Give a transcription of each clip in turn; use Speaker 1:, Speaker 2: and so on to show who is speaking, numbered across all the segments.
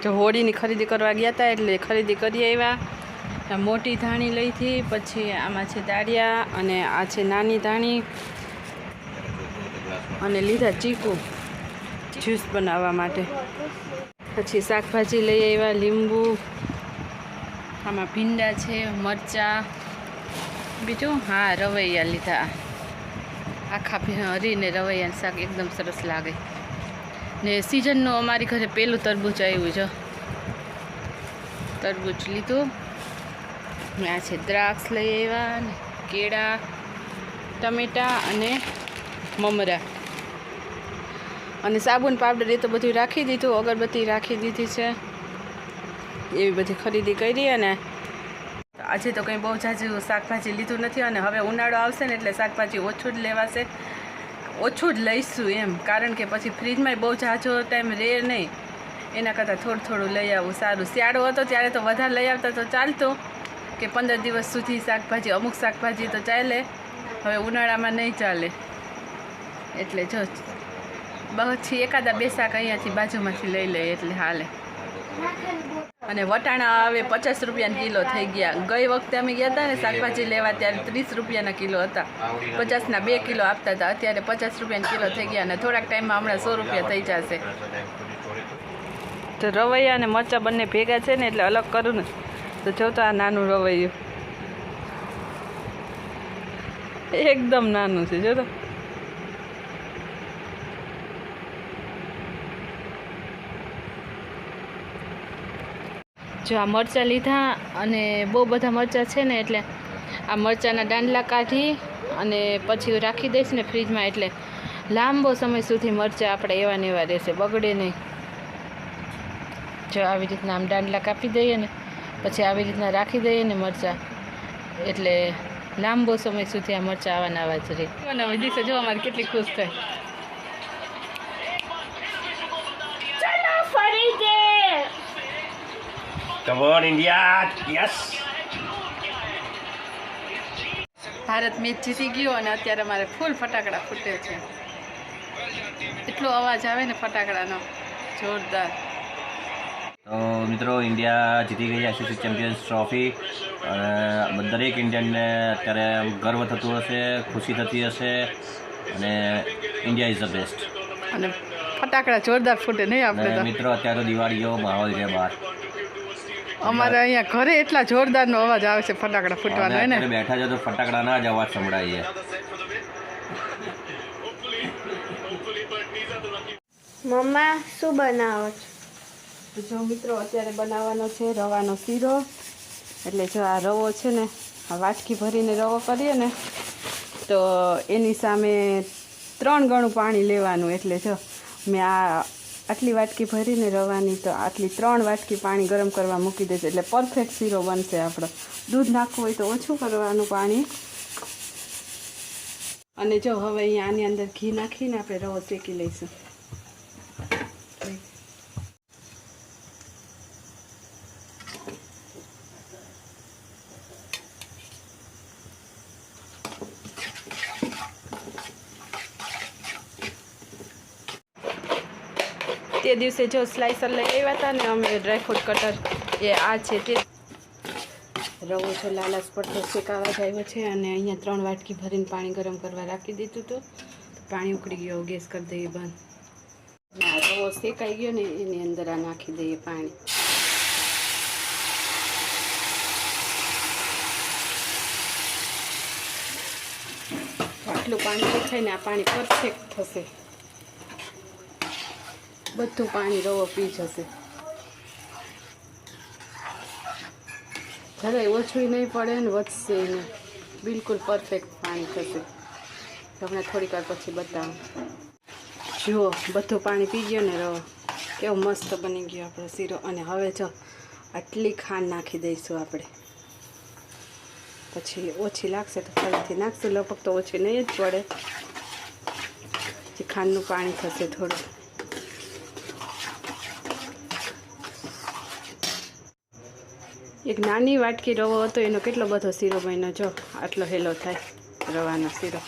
Speaker 1: જો હોળીની ખરીદી કરવા ગયા હતા એટલે ખરીદી કરી આવ્યા। મોટી ધાણી લઈ હતી, પછી આમાં છે દાળિયા અને આ છે નાની ધાણી અને લીધા ચીકુ જ્યુસ બનાવવા માટે। પછી શાકભાજી લઈ આવ્યા, લીંબુ, આમાં ભીંડા છે, મરચાં, બીજું હા રવૈયા લીધા। આખા હરીને રવૈયાનું શાક એકદમ સરસ લાગે ને સિઝનનું અમારી ઘરે પેલું તરબૂચ આવ્યું છે, તરબૂચ લીધું। આ છે દ્રાક્ષ લઈ આવ્યા ને કેળા, ટમેટા અને મમરા અને સાબુન પાવડર એ તો બધું રાખી દીધું, અગરબત્તી રાખી દીધી છે, એવી બધી ખરીદી કરી। અને આજે તો કંઈ બહુ ઝાઝું શાકભાજી લીધું નથી અને હવે ઉનાળો આવશે ને એટલે શાકભાજી ઓછું જ લેવાશે, ઓછું જ લઈશું એમ, કારણ કે પછી ફ્રીજમાં બહુ ઝાઝો ટાઈમ રહે નહીં, એના કરતાં થોડું થોડું લઈ આવવું સારું। શિયાળો હતો ત્યારે તો વધારે લઈ આવતા તો ચાલતું કે 15 દિવસ સુધી શાકભાજી, અમુક શાકભાજી તો ચાલે, હવે ઉનાળામાં નહીં ચાલે। એટલે જો પછી એકાદા બે શાક અહીંયાથી બાજુમાંથી લઈ લઈએ એટલે હાલે। અને વટાણા હવે 50 રૂપિયાના કિલો થઈ ગયા। ગઈ વખતે અમે ગયા હતા ને શાકભાજી લેવા ત્યારે 30 રૂપિયાના કિલો હતા, 50ના 2 કિલો આપતા હતા, અત્યારે 50 રૂપિયાના કિલો થઈ ગયા અને થોડાક ટાઈમમાં હમણાં 100 રૂપિયા થઈ જશે। તો રવૈયા અને મરચાં બંને ભેગા છે ને એટલે અલગ કરું ને તો જો તો આ નાનું રવૈયું એકદમ નાનું છે, જો તો જો આ મરચાં લીધા અને બહુ બધા મરચાં છે ને એટલે આ મરચાંના દાંડલા કાઢી અને પછી રાખી દઈશ ને ફ્રીજમાં, એટલે લાંબો સમય સુધી મરચાં આપણે એવા ને એવા રહેશે, બગડે નહીં। જો આવી રીતના આમ દાંડલા કાપી દઈએ ને પછી આવી રીતના રાખી દઈએ ને મરચાં, એટલે લાંબો સમય સુધી આ મરચાં આવા આવા જ રહે। અને હવે દિવસે જો અમારે કેટલી ખુશ થાય।
Speaker 2: Come on, India! Yes!
Speaker 1: Bharat match જીતી ગયો અને અત્યારે અમારે ફૂલ ફટાકડા ફૂટે છે, એટલો અવાજ આવે ને ફટાકડાનો જોરદાર।
Speaker 2: તો મિત્રો ઇન્ડિયા જીતી ગઈ આઈસીસી ચેમ્પિયન્સ ટ્રોફી, દરેક ઇન્ડિયનને અત્યારે ગર્વ થતું હશે, ખુશી થતી હશે અને ઇન્ડિયા ઇઝ ધ બેસ્ટ।
Speaker 1: અને ફટાકડા જોરદાર ફૂટે નહીં આપણે તો
Speaker 2: મિત્રો અત્યારે તો દિવાળીનો માહોલ છે બહાર,
Speaker 1: અમારે અહીંયા ઘરે એટલા જોરદારનો અવાજ આવે છે ફટાકડા ફૂટવાનો હોય ને,
Speaker 2: બેઠા છે તો ફટાકડાના જ અવાજ સંભળાય છે।
Speaker 3: મમ્મા શું બનાવો છો?
Speaker 1: તો જો મિત્રો અત્યારે બનાવવાનો છે રવાનો શીરો। એટલે જો આ રવો છે ને, આ વાટકી ભરીને રવો કરીએ ને તો એની સામે 3 ગણું પાણી લેવાનું। એટલે જો મેં આટલી વાટકી ભરીને રવાની તો આટલી 3 વાટકી પાણી ગરમ કરવા મૂકી દેશે, એટલે પરફેક્ટ શીરો બનશે આપણો। દૂધ નાખવું હોય તો ઓછું કરવાનું પાણી। અને જો હવે અહીંયા આની અંદર ઘી નાખીને આપણે રવો શેકી લઈશું। તે દિવસે જો સ્લાઇસર લઈ આવ્યા હતા ને અમે ડ્રાયફ્રૂટ કટર, એ આ છે તે રવો જો લાલાશ પડતો શેકાવા જ આવ્યો છે। અને અહીંયા 3 વાટકી ભરીને પાણી ગરમ કરવા રાખી દીધું હતું, પાણી ઉકળી ગયો, ગેસ કરી દઈએ બંધ। રવો શેકાઈ ગયો ને એની અંદર આ નાખી દઈએ પાણી। આટલું પાણી દેખાય ને આ પાણી પરફેક્ટ થશે, બધું પાણી રવો પી જશે, જરાય ઓછું નહીં પડે ને વધશે નહીં, બિલકુલ પરફેક્ટ પાણી થશે। હમણાં થોડીક વાર પછી બતાવું। જુઓ બધું પાણી પી ગયો ને રવો, કેવો મસ્ત બની ગયો આપણો શીરો। અને હવે જો આટલી ખાંડ નાખી દઈશું આપણે, પછી ઓછી લાગશે તો ફરીથી નાખશું, લગભગ તો ઓછી નહીં જ પડે, પછી ખાંડનું પાણી થશે થોડું। એક નાની વાટકી રવો હતો એનો કેટલો બધો શીરો બન્યો, જો આટલો હેલો થાય રવાનો શીરો,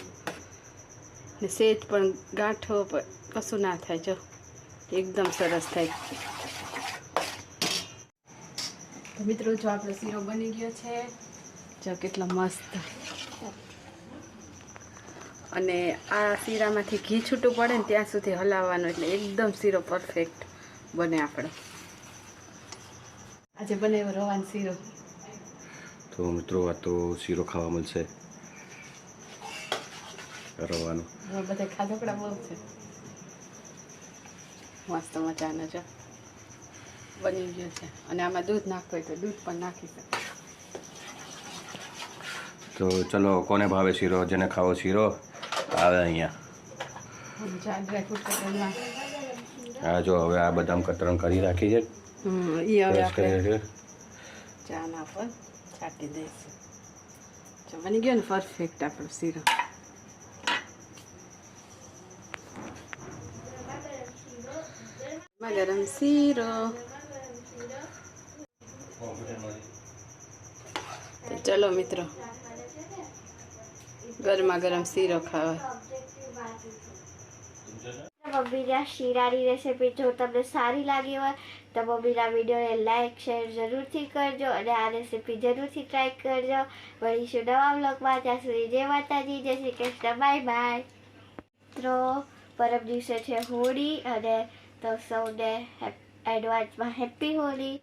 Speaker 1: ને સેજ પણ ગાંઠો કશું ના થાય, જો એકદમ સરસ થાય। તો મિત્રો જો આપણો શીરો બની ગયો છે, જો કેટલો મસ્ત. અને આ શીરામાંથી ઘી છૂટું પડે ને ત્યાં સુધી હલાવવાનું, એટલે એકદમ શીરો પરફેક્ટ બને આપણો. આજે બનાવ્યો રવાનો શીરો.
Speaker 2: તો મિત્રો આ તો શીરો ખાવા મળશે રવાનો.
Speaker 1: બધા ખાધોકડા બહુ છે. મસ્ત મજાનો જો બની ગયો છે. અને આમાં દૂધ નાખવું હોય તો દૂધ પણ નાખી શકે.
Speaker 2: તો ચલો, કોને ભાવે શીરો, જેને ખાવો શીરો આવે અહીંયા. હા જો હવે આ બદામ કતરણ કરી રાખી છે,
Speaker 1: એ હવે
Speaker 2: પેસ્ટ
Speaker 1: આપણે
Speaker 2: કરી છે.
Speaker 1: ચાના પર છાંટી દઈશું. જો બની ગયો ને પરફેક્ટ આપણો શીરો. ગરમ શીરો. તો ચલો મિત્રો, ગરમા ગરમ શીરો ખાવા.
Speaker 3: બબીરા શીરાની રેસીપી જો તમને સારી લાગી હોય તો બબીરા વિડીયોને લાઈક શેર જરૂરથી કરજો અને આ રેસીપી જરૂરથી ટ્રાય કરજો. મળીશું નવા વ્લોગમાં. ત્યાં સુધી જય માતાજી, જય શ્રી કૃષ્ણ, બાય બાય. મિત્રો પરમ દિવસે છે હોળી, અને તો સૌને એડવાન્સમાં હેપી હોળી.